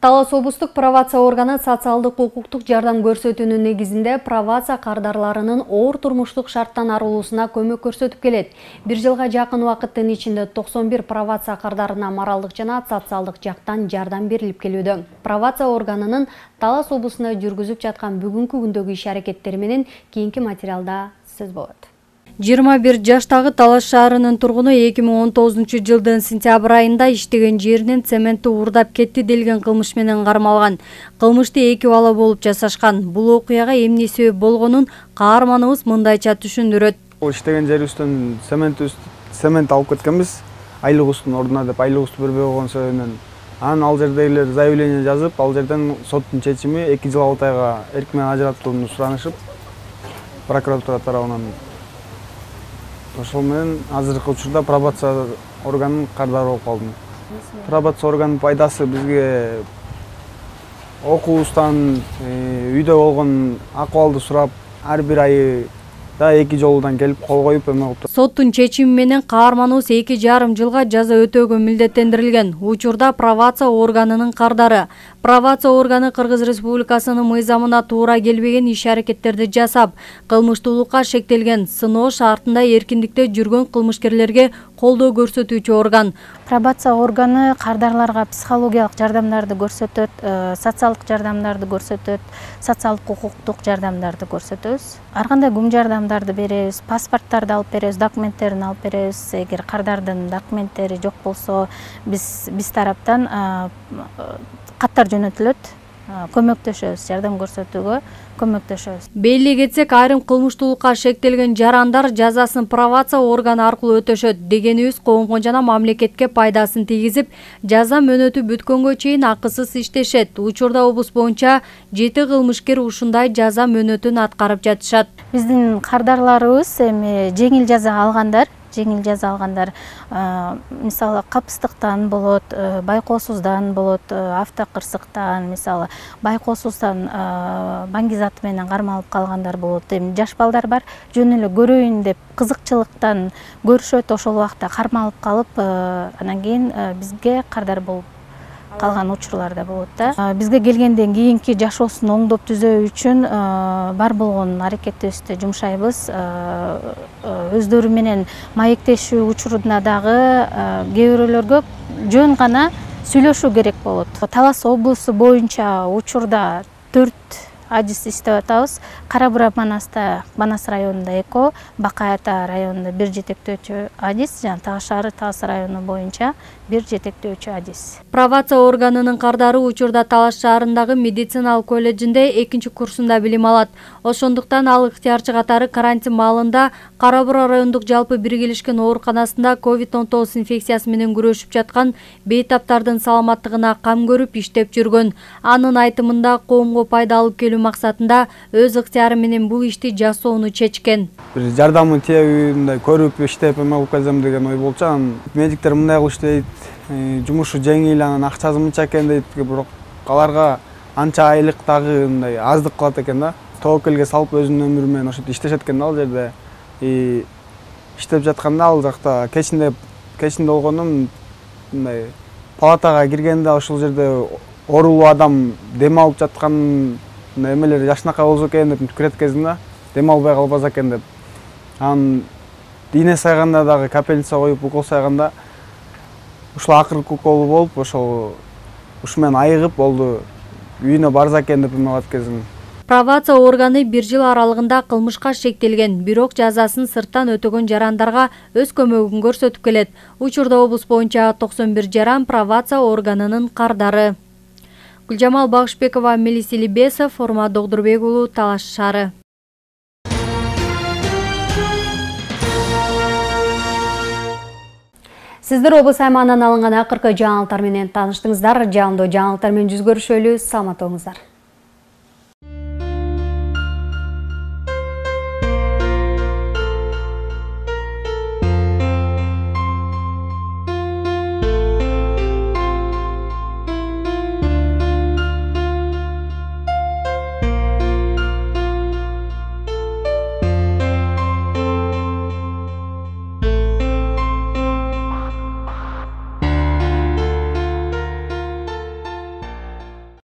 Талас облустук пробация органы социалдык укуктук жардам көрсөтүүнүн негизинде пробация кардарларынын оор турмуштук шарттан арылуусуна көмөк көрсөтүп келет. Бир жылга жакын убакыттын ичинде 91 пробация кардарына моралдык жана социалдык жактан жардам берилип келүүдө. Пробация органынын Талас облусунда жүргүзүп жаткан бүгүнкү күндөгү иш-аракеттери менен кийинки материалда сөз болот. 21 жаштагы Талас шаарынын тургуну 2019 жылдын сентябрь айында иштеген жеринен цементти уурдап кетти делген кылмыш менен кармалган. Кылмышты эки бала болуп жасашкан. Бул окуяга эмне себеп болгонун каарманыбыз мындайча түшүндүрөт. Иштеген жерибизден цемент алып кеткенбиз. Айлыгыбыздын ордуна деп айлыгыбызды бербей койгон себебинен. Анан ал жердегилер заявление жазып, ал жерден соттун чечими 2 жыл 6 айга эрк менен ажыратууну суранышып, прокуратура тарабынан ошол менен азыркы учурда пробация органынын кардары болуп калдым. Пробация органынын пайдасы бизге окуубуздан, үйдө болгон акыбалды сурап, ар бир айда 2 жолудан келип кол коюп эме кылып. Соттун чечими менен каарманыбыз 2,5 жылга жаза өтөөгө милдеттендирилген. Учурда пробация органынын кардары. Пробация органы Кыргыз Республикасынын мыйзамына туура келбеген иш-аракеттерди жасап, кылмыштуулукка шектелген, сыноо шартында эркиндикте жүргөн кылмышкерлерге колдоо көрсөтүүчү орган. Пробация органы кардарларга психологиялык жардамдарды көрсөтөт, социалдык жардамдарды көрсөтөт, социалдык укуктук жардамдарды көрсөтөбүз. Ар кандай гум жардамдарды беребиз, паспорттарды алып беребиз, документтерин алып беребиз. Эгер кардардын документтери жок болсо, биз тараптан каттар жөнөтүлөт, көмөктөшөбүз, жардам көрсөтүүгө көмөктөшөбүз. Белги кетсек, айрым кылмыштуулукка шектелген жарандар жазасын пробация органы аркылуу өтөшөт дегенибиз коомго жана мамлекетке пайдасын тийгизип, жаза мөөнөтү бүткөнгө чейин акысыз иштешет. Учурда облус боюнча 7 кылмышкер ушундай жаза мөөнөтүн аткарып жатышат. Биздин кардарларыбыз эми жеңил жаза алгандар, мисалы капыстыктан болот, байкоосуздан болот, автокырсыктан, мисалы байкоосуздан баңгизат менен кармалып калгандар болот. Эми жаш балдар бар, жөн эле көрөйүн деп кызыкчылыктан көрүшөт, ошол убакта кармалып калып, анан кийин бизге кардар болуп калган учурлар да болот да. Бизге келгенден кийинки жашоосун оңдоп түзөө үчүн бар болгон аракетибизди жумшайбыз. Өздөрү менен маектешүү учурунда дагы кээ бирөөлөргө жөн гана сүйлөшүү керек болот. Талас облусу боюнча учурда 4 адис иштеп атабыз. Кара Бура Манаста, Манас районунда Эко, Бакай Ата районунда 1 жетектөөчү адис, жана Талас шаары Талас району боюнча 1 жетектөөчү адис. Пробация органынын кардары учурда Талас шаарындагы медициналык колледжинде 2 курсунда билим алат. Ошондуктан ал ыктыярчы катары карантин маалында Кара Бура райондук жалпы биргелешкен ооруканасында COVID-19 инфекциясы менен күрөшүп жаткан бейтаптардын саламаттыгына кам көрүп иштеп жүргөн. Анын айтымында коомго пайда алып келүү максатында өз ыктыяры менен бул ишти жасоону чечкен. Бир жардамы тийүүнү көрүп иштеп эме кылып келсем деген ой болчу. Медиктер мындай кылып иштейт, жумушу жеңил, анан акчасы мынча экен дейт, бирок аларга анча айлык дагы мындай аздык кылат экен да. Тобокелге салып өзүнүн өмүрү менен ошентип иштешет экен да ал жерде. Иштеп жатканда ал жакта кечинде болгонум мындай палатага киргенде ошол жерде оорулуу адам дем алып жаткан эмелер жашынакай болсо экен деп кирет кезинде дем албай калбаса экен деп. Анан ийне сайганда дагы капельница коюп укол сайганда ушул акыркы уколу болуп, ушу менен айыгып болду, үйүнө барса экен деп эме кылат кезин. Пробация органы 1 жыл аралыгында кылмышка шектелген, бирок жазасын сырттан өтөгөн жарандарга өз көмөгүн көрсөтүп келет. Учурда облус боюнча 91 жаран пробация органынын кардары. Гүлжамал Багышбекова, Мелис Илибесов, Формат Догдурбек уулу, Талас шаары. Сиздер облус аймагынан алынган акыркы жаңылыктар менен тааныштыңыздар. Жаандоо жаңылыктар менен жүз көрүшөлү. Саламат болуңуздар.